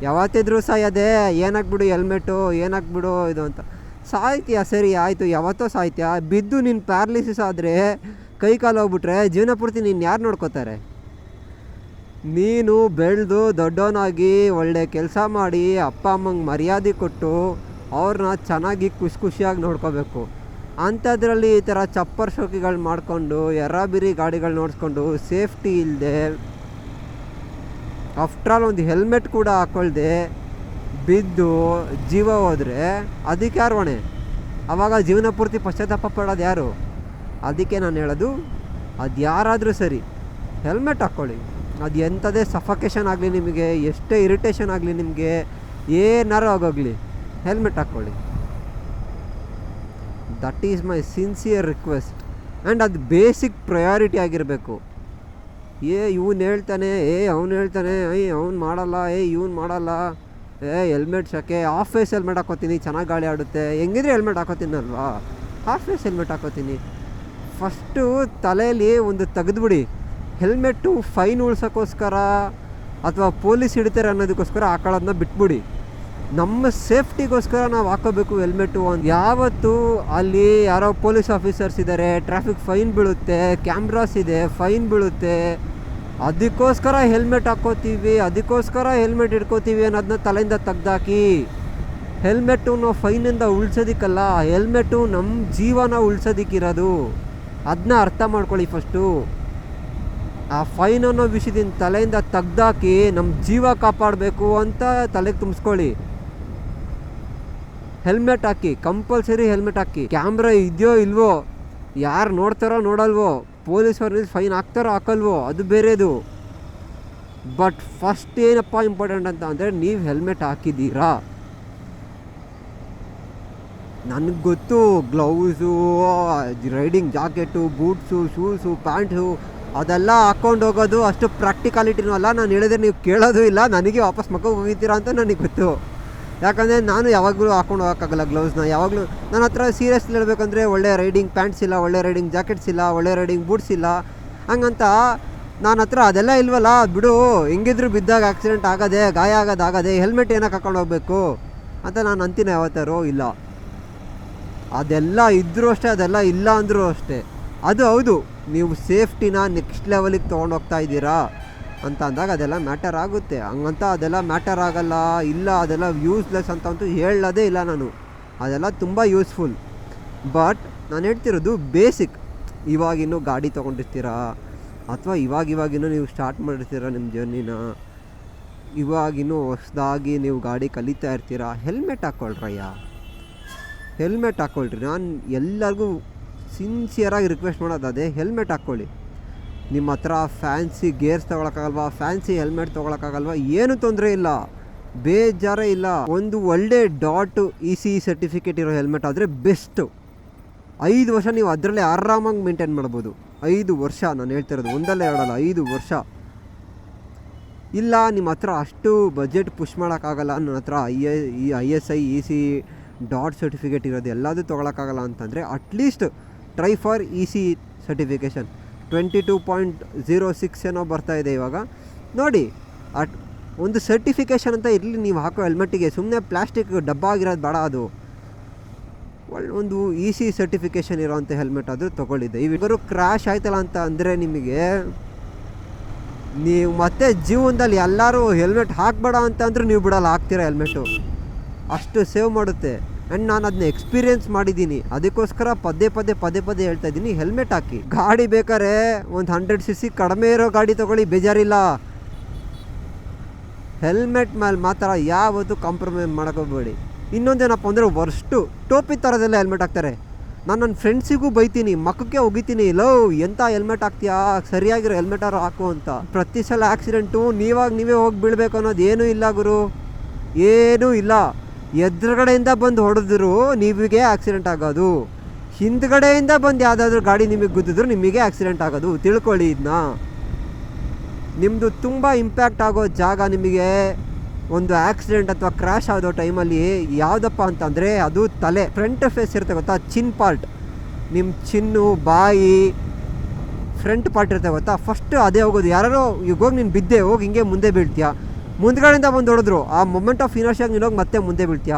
ಯಾವತ್ತಿದ್ರೂ ಸಾಯೋದೆ, ಏನಾಗ್ಬಿಡು ಹೆಲ್ಮೆಟು, ಏನಾಗ್ಬಿಡು ಇದು ಅಂತ. ಸಾಯ್ತೀಯ ಸರಿ ಆಯಿತು, ಯಾವತ್ತೋ ಸಾಯ್ತೀಯ. ಬಿದ್ದು ನೀನು ಪ್ಯಾರಲಿಸಿಸ್ ಆದರೆ, ಕೈ ಕಾಲು ಹೋಗ್ಬಿಟ್ರೆ ಜೀವನ ಪೂರ್ತಿ ನೀನು ಯಾರು ನೋಡ್ಕೋತಾರೆ? ನೀನು ಬೆಳೆದು ದೊಡ್ಡವನಾಗಿ ಒಳ್ಳೆ ಕೆಲಸ ಮಾಡಿ ಅಪ್ಪ ಅಮ್ಮಂಗೆ ಮರ್ಯಾದೆ ಕೊಟ್ಟು ಅವ್ರನ್ನ ಚೆನ್ನಾಗಿ ಖುಷಿಯಾಗಿ ನೋಡ್ಕೋಬೇಕು. ಅಂಥದ್ರಲ್ಲಿ ಈ ಥರ ಚಪ್ಪರ್ ಶೋಕಿಗಳು ಮಾಡಿಕೊಂಡು ಎರ್ರಾಬಿರಿ ಗಾಡಿಗಳು ನೋಡಿಸ್ಕೊಂಡು ಸೇಫ್ಟಿ ಇಲ್ಲದೆ, ಆಫ್ಟ್ರಾಲ್ ಒಂದು ಹೆಲ್ಮೆಟ್ ಕೂಡ ಹಾಕ್ಕೊಳ್ದೆ ಬಿದ್ದು ಜೀವ ಹೋದರೆ ಅದಕ್ಕೆ ಯಾರು ಹೊಣೆ? ಆವಾಗ ಜೀವನ ಪೂರ್ತಿ ಪಶ್ಚಾತ್ತಾಪ ಪಡೋದು ಯಾರು? ಅದಕ್ಕೆ ನಾನು ಹೇಳೋದು, ಅದು ಯಾರಾದರೂ ಸರಿ ಹೆಲ್ಮೆಟ್ ಹಾಕ್ಕೊಳ್ಳಿ. ಅದು ಎಂಥದೇ ಸಫಕೇಷನ್ ಆಗಲಿ, ನಿಮಗೆ ಎಷ್ಟೇ ಇರಿಟೇಷನ್ ಆಗಲಿ, ನಿಮಗೆ ಏನಾರು ಆಗೋಗಲಿ, ಹೆಲ್ಮೆಟ್ ಹಾಕ್ಕೊಳ್ಳಿ. That is my sincere request. And ಅದು ಬೇಸಿಕ್ ಪ್ರಯಾರಿಟಿ ಆಗಿರಬೇಕು. ಇವನು ಹೇಳ್ತಾನೆ, ಅವ್ನು ಹೇಳ್ತಾನೆ, ಅವ್ನು ಮಾಡಲ್ಲ, ಇವ್ನು ಮಾಡಲ್ಲ, ಹೆಲ್ಮೆಟ್ ಶಾಕೆ ಹಾಫ್ ಫೇಸ್ ಹೆಲ್ಮೆಟ್ ಹಾಕೋತೀನಿ, ಚೆನ್ನಾಗಿ ಗಾಳಿ ಆಡುತ್ತೆ. ಹೆಂಗಿದ್ರೆ ಹೆಲ್ಮೆಟ್ ಹಾಕೋತೀನಲ್ವಾ, ಹಾಫ್ ಫೇಸ್ ಹೆಲ್ಮೆಟ್ ಹಾಕೋತೀನಿ. ಫಸ್ಟು ತಲೆಯಲ್ಲಿ ಒಂದು ತೆಗೆದುಬಿಡಿ. ಹೆಲ್ಮೆಟ್ಟು ಫೈನ್ ಉಳ್ಸೋಕ್ಕೋಸ್ಕರ ಅಥವಾ ಪೊಲೀಸ್ ಹಿಡಿತಾರೆ ಅನ್ನೋದಕ್ಕೋಸ್ಕರ ಹಾಕೊಳ್ಳೋದನ್ನ ಬಿಟ್ಬಿಡಿ. ನಮ್ಮ ಸೇಫ್ಟಿಗೋಸ್ಕರ ನಾವು ಹಾಕೋಬೇಕು ಹೆಲ್ಮೆಟ್ಟು. ಒಂದು ಯಾವತ್ತು ಅಲ್ಲಿ ಯಾರೋ ಪೊಲೀಸ್ ಆಫೀಸರ್ಸ್ ಇದ್ದಾರೆ, ಟ್ರಾಫಿಕ್ ಫೈನ್ ಬೀಳುತ್ತೆ, ಕ್ಯಾಮ್ರಾಸ್ ಇದೆ, ಫೈನ್ ಬೀಳುತ್ತೆ, ಅದಕ್ಕೋಸ್ಕರ ಹೆಲ್ಮೆಟ್ ಹಾಕ್ಕೋತೀವಿ, ಅದಕ್ಕೋಸ್ಕರ ಹೆಲ್ಮೆಟ್ ಇಟ್ಕೋತೀವಿ ಅನ್ನೋದನ್ನ ತಲೆಯಿಂದ ತೆಗ್ದಾಕಿ. ಹೆಲ್ಮೆಟ್ಟು ನಾವು ಫೈನಿಂದ ಉಳಿಸೋದಕ್ಕಲ್ಲ, ಹೆಲ್ಮೆಟ್ಟು ನಮ್ಮ ಜೀವನ ಉಳಿಸೋದಕ್ಕಿರೋದು. ಅದನ್ನ ಅರ್ಥ ಮಾಡ್ಕೊಳ್ಳಿ ಫಸ್ಟು. ಆ ಫೈನ್ ಅನ್ನೋ ವಿಷಯದಿಂದ ತಲೆಯಿಂದ ತೆಗ್ದಾಕಿ ನಮ್ಮ ಜೀವ ಕಾಪಾಡಬೇಕು ಅಂತ ತಲೆಗೆ ತುಂಬಿಸ್ಕೊಳ್ಳಿ. ಹೆಲ್ಮೆಟ್ ಹಾಕಿ, ಕಂಪಲ್ಸರಿ ಹೆಲ್ಮೆಟ್ ಹಾಕಿ. ಕ್ಯಾಮ್ರಾ ಇದೆಯೋ ಇಲ್ವೋ, ಯಾರು ನೋಡ್ತಾರೋ ನೋಡಲ್ವೋ, ಪೊಲೀಸವ್ರು ಫೈನ್ ಹಾಕ್ತಾರೋ ಹಾಕಲ್ವೋ, ಅದು ಬೇರೆದು. ಬಟ್ ಫಸ್ಟ್ ಏನಪ್ಪ ಇಂಪಾರ್ಟೆಂಟ್ ಅಂತ ಅಂದರೆ, ನೀವು ಹೆಲ್ಮೆಟ್ ಹಾಕಿದ್ದೀರಾ? ನನಗೆ ಗೊತ್ತು, gloves, riding jacket, boots, shoes, pant ಅದೆಲ್ಲ ಹಾಕ್ಕೊಂಡು ಹೋಗೋದು ಅಷ್ಟು ಪ್ರಾಕ್ಟಿಕಾಲಿಟಿನೂ ಅಲ್ಲ. ನಾನು ಹೇಳಿದ್ರೆ ನೀವು ಕೇಳೋದು ಇಲ್ಲ, ನನಗೆ ವಾಪಸ್ ಮಕ್ಕಳು ಹೋಗಿದ್ದೀರಾ ಅಂತ ನನಗೆ ಗೊತ್ತು. ಯಾಕಂದರೆ ನಾನು ಯಾವಾಗಲೂ ಹಾಕ್ಕೊಂಡು ಹೋಗೋಕ್ಕಾಗಲ್ಲ ಗ್ಲೌಸ್ನ. ಯಾವಾಗಲೂ ನನ್ನ ಹತ್ರ ಸೀರಿಯಸ್ ಹೇಳ್ಬೇಕಂದ್ರೆ ಒಳ್ಳೆ ರೈಡಿಂಗ್ ಪ್ಯಾಂಟ್ಸ್ ಇಲ್ಲ, ಒಳ್ಳೆ ರೈಡಿಂಗ್ ಜಾಕೆಟ್ಸ್ ಇಲ್ಲ, ಒಳ್ಳೆ ರೈಡಿಂಗ್ ಬೂಟ್ಸ್ ಇಲ್ಲ. ಹಂಗಂತ ನನ್ನ ಹತ್ರ ಅದೆಲ್ಲ ಇಲ್ವಲ್ಲ, ಬಿಡು, ಹೆಂಗಿದ್ರು ಬಿದ್ದಾಗ ಆಕ್ಸಿಡೆಂಟ್ ಆಗೋದೆ, ಗಾಯ ಆಗೋದಾಗದೆ, ಹೆಲ್ಮೆಟ್ ಏನಕ್ಕೆ ಹಾಕೊಂಡು ಹೋಗ್ಬೇಕು ಅಂತ ನಾನು ಅಂತೀನಿ. ಯಾವತ್ತಾರೋ ಇಲ್ಲ. ಅದೆಲ್ಲ ಇದ್ದರೂ ಅಷ್ಟೇ, ಅದೆಲ್ಲ ಇಲ್ಲ ಅಂದರೂ ಅಷ್ಟೇ. ಅದು ಹೌದು, ನೀವು ಸೇಫ್ಟಿನ ನೆಕ್ಸ್ಟ್ ಲೆವೆಲಿಗೆ ತೊಗೊಂಡೋಗ್ತಾ ಇದ್ದೀರಾ ಅಂತ ಅಂದಾಗ ಅದೆಲ್ಲ ಮ್ಯಾಟರ್ ಆಗುತ್ತೆ. ಹಂಗಂತ ಅದೆಲ್ಲ ಮ್ಯಾಟರ್ ಆಗಲ್ಲ, ಇಲ್ಲ ಅದೆಲ್ಲ ಯೂಸ್ಲೆಸ್ ಅಂತಂತೂ ಹೇಳೋದೇ ಇಲ್ಲ ನಾನು. ಅದೆಲ್ಲ ತುಂಬ ಯೂಸ್ಫುಲ್. ಬಟ್ ನಾನು ಹೇಳ್ತಿರೋದು ಬೇಸಿಕ್. ಇವಾಗಿನ್ನೂ ಗಾಡಿ ತೊಗೊಂಡಿರ್ತೀರಾ ಅಥವಾ ಇವಾಗಿನ್ನೂ ನೀವು ಸ್ಟಾರ್ಟ್ ಮಾಡಿರ್ತೀರ ನಿಮ್ಮ ಜರ್ನಿನ, ಇವಾಗಿನ್ನೂ ಹೊಸದಾಗಿ ನೀವು ಗಾಡಿ ಕಲಿತಾ ಇರ್ತೀರಾ, ಹೆಲ್ಮೆಟ್ ಹಾಕ್ಕೊಳ್ರಯ್ಯ, ಹೆಲ್ಮೆಟ್ ಹಾಕ್ಕೊಳ್ರಿ. ನಾನು ಎಲ್ಲರಿಗೂ ಸಿನ್ಸಿಯರಾಗಿ ರಿಕ್ವೆಸ್ಟ್ ಮಾಡೋದು ಅದೇ, ಹೆಲ್ಮೆಟ್ ಹಾಕ್ಕೊಳ್ಳಿ. ನಿಮ್ಮ ಹತ್ರ ಫ್ಯಾನ್ಸಿ ಗೇರ್ಸ್ ತೊಗೊಳಕ್ಕಾಗಲ್ವಾ, ಫ್ಯಾನ್ಸಿ ಹೆಲ್ಮೆಟ್ ತೊಗೊಳಕ್ಕಾಗಲ್ವಾ, ಏನೂ ತೊಂದರೆ ಇಲ್ಲ, ಬೇಜಾರೇ ಇಲ್ಲ. ಒಂದು ಒಳ್ಳೆ .EC ಸರ್ಟಿಫಿಕೇಟ್ ಇರೋ ಹೆಲ್ಮೆಟ್ ಆದರೆ ಬೆಸ್ಟು. 5 ವರ್ಷ ನೀವು ಅದರಲ್ಲೇ ಆರಾಮಾಗಿ ಮೇಂಟೈನ್ ಮಾಡ್ಬೋದು. 5 ವರ್ಷ ನಾನು ಹೇಳ್ತಿರೋದು, ಒಂದಲ್ಲ ಎರಡಲ್ಲ, 5 ವರ್ಷ. ಇಲ್ಲ ನಿಮ್ಮ ಹತ್ರ ಅಷ್ಟು ಬಜೆಟ್ ಪುಷ್ ಮಾಡೋಕ್ಕಾಗಲ್ಲ, ನನ್ನ ಹತ್ರ ISI EC ಸರ್ಟಿಫಿಕೇಟ್ ಇರೋದು ಎಲ್ಲದೂ ತೊಗೊಳಕ್ಕಾಗಲ್ಲ ಅಂತಂದರೆ, at least try for EC certification. 22.06 ಏನೋ ಬರ್ತಾ ಇದೆ ಇವಾಗ ನೋಡಿ. ಒಂದು ಸರ್ಟಿಫಿಕೇಷನ್ ಅಂತ ಇರಲಿ ನೀವು ಹಾಕೋ ಹೆಲ್ಮೆಟ್ಟಿಗೆ. ಸುಮ್ಮನೆ ಪ್ಲಾಸ್ಟಿಕ್ ಡಬ್ಬ ಆಗಿರೋದು ಬೇಡ, ಅದು ಒಂದು EC ಸರ್ಟಿಫಿಕೇಷನ್ ಇರೋವಂಥ ಹೆಲ್ಮೆಟ್ ಆದರೂ ತೊಗೊಳ್ಳಿದೆ. ಇವರು ಕ್ರ್ಯಾಶ್ ಆಯ್ತಲ್ಲ ಅಂತ ಅಂದರೆ ನಿಮಗೆ, ನೀವು ಮತ್ತೆ ಜೀವನದಲ್ಲಿ ಎಲ್ಲರೂ ಹೆಲ್ಮೆಟ್ ಹಾಕಬೇಡ ಅಂತ ಅಂದರೂ ನೀವು ಬಿಡಲ್ಲ, ಹಾಕ್ತೀರ ಹೆಲ್ಮೆಟು. ಅಷ್ಟು ಸೇವ್ ಮಾಡುತ್ತೆ. ಆ್ಯಂಡ್ ನಾನು ಅದನ್ನ ಎಕ್ಸ್ಪೀರಿಯೆನ್ಸ್ ಮಾಡಿದ್ದೀನಿ, ಅದಕ್ಕೋಸ್ಕರ ಪದೇ ಹೇಳ್ತಾ ಇದ್ದೀನಿ, ಹೆಲ್ಮೆಟ್ ಹಾಕಿ. ಗಾಡಿ ಬೇಕಾದ್ರೆ ಒಂದು 100cc ಕಡಿಮೆ ಇರೋ ಗಾಡಿ ತೊಗೊಳ್ಳಿ, ಬೇಜಾರಿಲ್ಲ. ಹೆಲ್ಮೆಟ್ ಮೇಲೆ ಮಾತ್ರ ಯಾವತ್ತೂ ಕಾಂಪ್ರಮೈಸ್ ಮಾಡೋಕೋಬೇಡಿ. ಇನ್ನೊಂದೇನಪ್ಪ ಅಂದರೆ, ವರ್ಸ್ಟು ಟೋಪಿ ಥರದೆಲ್ಲ ಹೆಲ್ಮೆಟ್ ಹಾಕ್ತಾರೆ. ನಾನು ನನ್ನ ಫ್ರೆಂಡ್ಸಿಗೂ ಬೈತೀನಿ, ಮಕ್ಕಕ್ಕೆ ಹೋಗಿತೀನಿ, ಎಂಥ ಹೆಲ್ಮೆಟ್ ಹಾಕ್ತೀಯಾ, ಸರಿಯಾಗಿರೋ ಹೆಲ್ಮೆಟಾರು ಹಾಕು ಅಂತ. ಪ್ರತಿ ಸಲ ಆಕ್ಸಿಡೆಂಟು ನೀವೇ ಹೋಗಿ ಬೀಳಬೇಕು ಅನ್ನೋದು ಏನೂ ಇಲ್ಲ ಗುರು, ಏನೂ ಇಲ್ಲ. ಎದುರುಗಡೆಯಿಂದ ಬಂದು ಹೊಡೆದ್ರು ನಿಮಗೆ ಆಕ್ಸಿಡೆಂಟ್ ಆಗೋದು, ಹಿಂದ್ಗಡೆಯಿಂದ ಬಂದು ಯಾವುದಾದ್ರೂ ಗಾಡಿ ನಿಮಗೆ ಗುದ್ದಿದ್ರು ನಿಮಗೆ ಆಕ್ಸಿಡೆಂಟ್ ಆಗೋದು. ತಿಳ್ಕೊಳ್ಳಿ ಇದನ್ನ. ನಿಮ್ಮದು ತುಂಬ ಇಂಪ್ಯಾಕ್ಟ್ ಆಗೋ ಜಾಗ ನಿಮಗೆ ಒಂದು ಆಕ್ಸಿಡೆಂಟ್ ಅಥವಾ ಕ್ರ್ಯಾಶ್ ಆಗೋ ಟೈಮಲ್ಲಿ ಯಾವುದಪ್ಪ ಅಂತಂದರೆ, ಅದು ತಲೆ. ಫ್ರಂಟ್ ಫೇಸ್ ಇರುತ್ತೆ ಗೊತ್ತಾ, ಚಿನ್ ಪಾರ್ಟ್, ನಿಮ್ಮ ಚಿನ್ನು, ಬಾಯಿ, ಫ್ರಂಟ್ ಪಾರ್ಟ್ ಇರುತ್ತೆ ಗೊತ್ತಾ, ಫಸ್ಟ್ ಅದೇ ಹೋಗೋದು. ಯಾರೋ ಈಗ ಹೋಗಿ ನೀನು ಬಿದ್ದೆ, ಹೋಗಿ ಹಿಂಗೆ ಮುಂದೆ ಬೀಳ್ತೀಯ, ಮುಂದ್ಗಡೆಯಿಂದ ಬಂದು ಹೊಡೆದ್ರು, ಆ ಮೊಮೆಂಟ್ ಆಫ್ ಇನರ್ಷಿಯಾಗಿ ನೀನೋಗಿ ಮತ್ತೆ ಮುಂದೆ ಬೀಳ್ತೀಯ.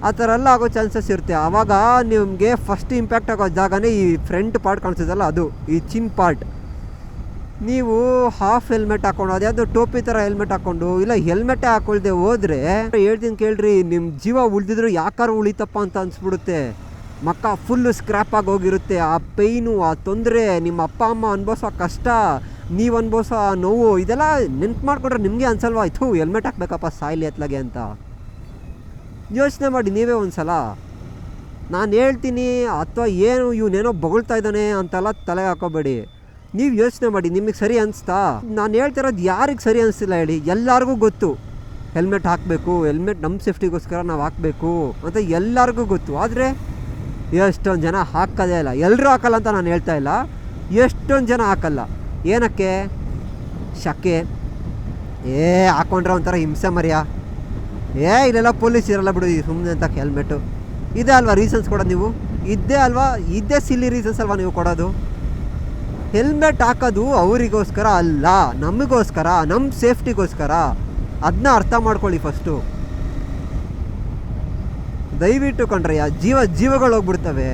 ಆ ಥರ ಎಲ್ಲ ಆಗೋ ಚಾನ್ಸಸ್ ಇರುತ್ತೆ. ಆವಾಗ ನಿಮಗೆ ಫಸ್ಟ್ ಇಂಪ್ಯಾಕ್ಟ್ ಆಗೋ ಜಾಗನೇ ಈ ಫ್ರಂಟ್ ಪಾರ್ಟ್ ಕಾಣಿಸ್ತದಲ್ಲ, ಅದು ಈ ಚಿನ್ ಪಾರ್ಟ್. ನೀವು ಹಾಫ್ ಹೆಲ್ಮೆಟ್ ಹಾಕ್ಕೊಂಡು, ಅದ್ಯಾವುದು ಟೋಪಿ ಥರ ಹೆಲ್ಮೆಟ್ ಹಾಕ್ಕೊಂಡು, ಇಲ್ಲ ಹೆಲ್ಮೆಟೇ ಹಾಕೊಳ್ದೆ ಹೋದರೆ ಹೇಳ್ತೀನಿ ಕೇಳ್ರಿ, ನಿಮ್ಮ ಜೀವ ಉಳಿದಿದ್ರು ಯಾಕಾರು ಉಳಿತಪ್ಪ ಅಂತ ಅನಿಸ್ಬಿಡುತ್ತೆ. ಮಕ್ಕ ಫುಲ್ಲು ಸ್ಕ್ರ್ಯಾಪ್ ಆಗಿ ಹೋಗಿರುತ್ತೆ. ಆ ಪೈನು, ಆ ತೊಂದರೆ, ನಿಮ್ಮ ಅಪ್ಪ ಅಮ್ಮ ಅನುಭವಿಸೋ ಕಷ್ಟ, ನೀವು ಅನುಭವಿಸೋ ಆ ನೋವು, ಇದೆಲ್ಲ ನೆನ್ಪು ಮಾಡಿಕೊಂಡ್ರೆ ನಿಮಗೆ ಅನ್ಸಲ್ವಾ ಆಯಿತು ಹೆಲ್ಮೆಟ್ ಹಾಕ್ಬೇಕಪ್ಪ ಸಾಯ್ಲಿ ಎತ್ಲಾಗೆ ಅಂತ? ಯೋಚನೆ ಮಾಡಿ ನೀವೇ ಒಂದು ಸಲ. ನಾನು ಹೇಳ್ತೀನಿ ಅಥವಾ ಏನು ಇವನೇನೋ ಬೊಗಳ್ತಾ ಇದ್ದಾನೆ ಅಂತೆಲ್ಲ ತಲೆಗೆ ಹಾಕೋಬೇಡಿ. ನೀವು ಯೋಚನೆ ಮಾಡಿ, ನಿಮಗೆ ಸರಿ ಅನಿಸ್ತಾ? ನಾನು ಹೇಳ್ತಿರೋದು ಯಾರಿಗೆ ಸರಿ ಅನಿಸ್ತಿಲ್ಲ ಹೇಳಿ? ಎಲ್ಲರಿಗೂ ಗೊತ್ತು ಹೆಲ್ಮೆಟ್ ಹಾಕಬೇಕು, ಹೆಲ್ಮೆಟ್ ನಮ್ಮ ಸೇಫ್ಟಿಗೋಸ್ಕರ ನಾವು ಹಾಕಬೇಕು ಅಂತ ಎಲ್ಲರಿಗೂ ಗೊತ್ತು. ಆದರೆ ಎಷ್ಟೊಂದು ಜನ ಹಾಕೋದೇ ಇಲ್ಲ. ಎಲ್ಲರೂ ಹಾಕಲ್ಲ ಅಂತ ನಾನು ಹೇಳ್ತಾ ಇಲ್ಲ, ಎಷ್ಟೊಂದು ಜನ ಹಾಕಲ್ಲ. ಏನಕ್ಕೆ? ಶಕೆ, ಹಾಕೊಂಡ್ರೆ ಒಂಥರ ಹಿಂಸೆ ಮರ್ಯ, ಇಲ್ಲೆಲ್ಲ ಪೊಲೀಸ್ ಇರಲ್ಲ ಬಿಡು ಸುಮ್ಮನೆ ಅಂತ ಹೆಲ್ಮೆಟ್ಟು. ಇದೇ ಅಲ್ವಾ ರೀಸನ್ಸ್ ಕೊಡೋದು ನೀವು? ಇದೇ ಸಿಲ್ಲಿ ರೀಸನ್ಸ್ ಅಲ್ವಾ ನೀವು ಕೊಡೋದು? ಹೆಲ್ಮೆಟ್ ಹಾಕೋದು ಅವರಿಗೋಸ್ಕರ ಅಲ್ಲ, ನಮಗೋಸ್ಕರ, ನಮ್ಮ ಸೇಫ್ಟಿಗೋಸ್ಕರ. ಅದನ್ನ ಅರ್ಥ ಮಾಡ್ಕೊಳ್ಳಿ ಫಸ್ಟು. ದಯವಿಟ್ಟು ಕಂಡ್ರಯ್ಯ, ಜೀವಗಳು ಹೋಗ್ಬಿಡ್ತವೆ.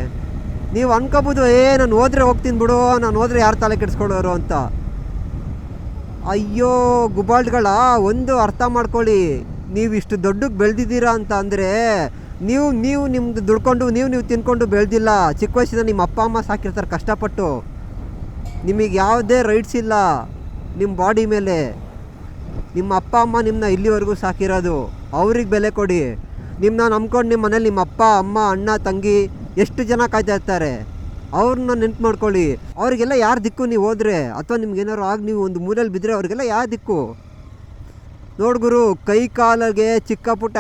ನೀವು ಅನ್ಕೋಬೋದು, ನಾನು ಹೋದ್ರೆ ಹೋಗ್ತೀನಿ ಬಿಡು, ನಾನು ಹೋದ್ರೆ ಯಾರು ತಲೆ ಕೆಡಿಸ್ಕೊಳ್ಳೋರು ಅಂತ. ಅಯ್ಯೋ ಗುಬಾಲ್ಡ್ಗಳ, ಒಂದು ಅರ್ಥ ಮಾಡ್ಕೊಳ್ಳಿ, ನೀವು ಇಷ್ಟು ದೊಡ್ಡಕ್ಕೆ ಬೆಳೆದಿದ್ದೀರಾ ಅಂತ ಅಂದರೆ ನೀವು ನಿಮ್ದು ದುಡ್ಕೊಂಡು ನೀವು ತಿನ್ಕೊಂಡು ಬೆಳೆದಿಲ್ಲ. ಚಿಕ್ಕ ವಯಸ್ಸಿಂದ ನಿಮ್ಮ ಅಪ್ಪ ಅಮ್ಮ ಸಾಕಿರ್ತಾರೆ ಕಷ್ಟಪಟ್ಟು. ನಿಮಗೆ ಯಾವುದೇ ರೈಟ್ಸ್ ಇಲ್ಲ ನಿಮ್ಮ ಬಾಡಿ ಮೇಲೆ. ನಿಮ್ಮ ಅಪ್ಪ ಅಮ್ಮ ನಿಮ್ಮನ್ನ ಇಲ್ಲಿವರೆಗೂ ಸಾಕಿರೋದು, ಅವ್ರಿಗೆ ಬೆಲೆ ಕೊಡಿ. ನಿಮ್ಮನ್ನ ನಂಬ್ಕೊಂಡು ನಿಮ್ಮ ಮನೇಲಿ ನಿಮ್ಮ ಅಪ್ಪ ಅಮ್ಮ ಅಣ್ಣ ತಂಗಿ ಎಷ್ಟು ಜನ ಕಾಯ್ತಾ ಇರ್ತಾರೆ, ಅವ್ರನ್ನ ನೆನ್ಪು ಮಾಡ್ಕೊಳ್ಳಿ. ಅವರಿಗೆಲ್ಲ ಯಾರು ದಿಕ್ಕು ನೀವು ಹೋದರೆ? ಅಥವಾ ನಿಮ್ಗೇನಾದ್ರು ಆಗಿ ನೀವು ಒಂದು ಮೂಲೆಯಲ್ಲಿ ಬಿದ್ದರೆ ಅವ್ರಿಗೆಲ್ಲ ಯಾರು ದಿಕ್ಕು? ನೋಡ್ಗುರು, ಕೈ ಕಾಲಿಗೆ ಚಿಕ್ಕ ಪುಟ್ಟ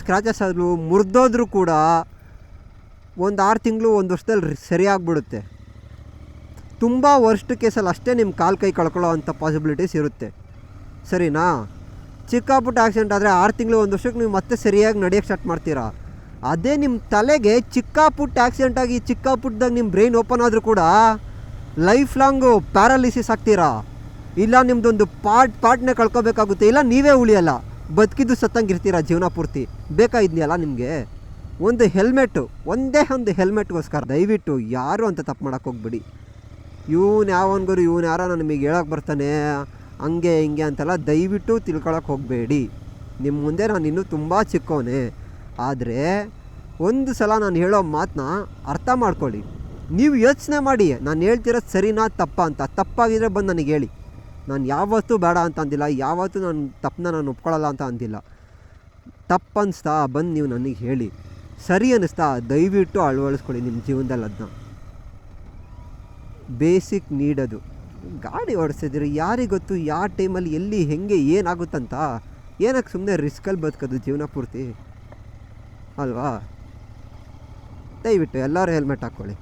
ಸ್ಕ್ರ್ಯಾಚಸ್ ಆದರೂ ಮುರಿದೋದ್ರೂ ಕೂಡ ಒಂದು 6 ತಿಂಗಳು 1 ವರ್ಷದಲ್ಲಿ ಸರಿಯಾಗ್ಬಿಡುತ್ತೆ. ತುಂಬ ವರ್ಸ್ಟ್ ಕೇಸಲ್ಲಿ ಅಷ್ಟೇ ನಿಮ್ಮ ಕೈ ಕಳ್ಕೊಳ್ಳೋ ಅಂಥ ಪಾಸಿಬಿಲಿಟೀಸ್ ಇರುತ್ತೆ. ಸರಿನಾ? ಚಿಕ್ಕ ಪುಟ್ಟ ಆಕ್ಸಿಡೆಂಟ್ ಆದರೆ 6 ತಿಂಗಳು 1 ವರ್ಷಕ್ಕೆ ನೀವು ಮತ್ತೆ ಸರಿಯಾಗಿ ನಡೆಯೋಕ್ಕೆ ಸ್ಟಾರ್ಟ್ ಮಾಡ್ತೀರಾ. ಅದೇ ನಿಮ್ಮ ತಲೆಗೆ ಚಿಕ್ಕ ಪುಟ್ಟ ಆಕ್ಸಿಡೆಂಟ್ ಆಗಿ ಚಿಕ್ಕ ಪುಟ್ಟದಾಗ ನಿಮ್ಮ ಬ್ರೈನ್ ಓಪನ್ ಆದರೂ ಕೂಡ ಲೈಫ್ ಲಾಂಗು ಪ್ಯಾರಾಲಿಸಿಸ್ ಆಗ್ತೀರಾ. ಇಲ್ಲ ನಿಮ್ಮದೊಂದು ಪಾರ್ಟ್ನೇ ಕಳ್ಕೊಬೇಕಾಗುತ್ತೆ, ಇಲ್ಲ ನೀವೇ ಉಳಿಯಲ್ಲ, ಬದುಕಿದ್ದು ಸತ್ತಂಗಿರ್ತೀರ ಜೀವನ ಪೂರ್ತಿ. ಬೇಕಾಗಿದೆಯಲ್ಲ ನಿಮಗೆ ಒಂದು ಹೆಲ್ಮೆಟ್ಟು, ಒಂದೇ ಒಂದು ಹೆಲ್ಮೆಟ್ಗೋಸ್ಕರ. ದಯವಿಟ್ಟು ಯಾರು ಅಂತ ತಪ್ಪು ಮಾಡೋಕ್ಕೆ ಹೋಗ್ಬಿಡಿ. ಇವನು ಯಾರೋ ನಮಗೆ ಹೇಳೋಕ್ಕೆ ಬರ್ತಾನೆ ಹಂಗೆ ಹಿಂಗೆ ಅಂತೆಲ್ಲ ದಯವಿಟ್ಟು ತಿಳ್ಕೊಳಕ್ಕೆ ಹೋಗಬೇಡಿ. ನಿಮ್ಮ ಮುಂದೆ ನಾನು ಇನ್ನೂ ತುಂಬ ಚಿಕ್ಕವನೇ. ಆದರೆ ಒಂದು ಸಲ ನಾನು ಹೇಳೋ ಮಾತನ್ನ ಅರ್ಥ ಮಾಡ್ಕೊಳ್ಳಿ. ನೀವು ಯೋಚನೆ ಮಾಡಿ, ನಾನು ಹೇಳ್ತಿರೋದು ಸರಿನಾ ತಪ್ಪಾ ಅಂತ. ತಪ್ಪಾಗಿದ್ರೆ ಬಂದು ನನಗೆ ಹೇಳಿ. ನಾನು ಯಾವತ್ತೂ ಬೇಡ ಅಂತ ಅಂದಿಲ್ಲ, ಯಾವತ್ತೂ ನಾನು ತಪ್ಪನ್ನ ನಾನು ಒಪ್ಕೊಳ್ಳಲ್ಲ ಅಂತ ಅಂದಿಲ್ಲ. ತಪ್ಪು ಅನ್ನಿಸ್ತಾ ಬಂದು ನೀವು ನನಗೆ ಹೇಳಿ. ಸರಿ ಅನ್ನಿಸ್ತಾ ದಯವಿಟ್ಟು ಅಳವಡಿಸ್ಕೊಳ್ಳಿ ನಿಮ್ಮ ಜೀವನದಲ್ಲಿ. ಅದನ್ನ ಬೇಸಿಕ್ ನೀಡೋದು. ಗಾಡಿ ಓಡಿಸಿದ್ರೆ ಯಾರಿಗೆ ಗೊತ್ತು ಯಾವ ಟೈಮಲ್ಲಿ ಎಲ್ಲಿ ಹೆಂಗೆ ಏನಾಗುತ್ತಂತ? ಏನಕ್ಕೆ ಸುಮ್ಮನೆ ರಿಸ್ಕಲ್ಲಿ ಬದುಕೋದು ಜೀವನ ಪೂರ್ತಿ ಅಲ್ವಾ? ದಯವಿಟ್ಟು ಎಲ್ಲರೂ ಹೆಲ್ಮೆಟ್ ಹಾಕ್ಕೊಳ್ಳಿ.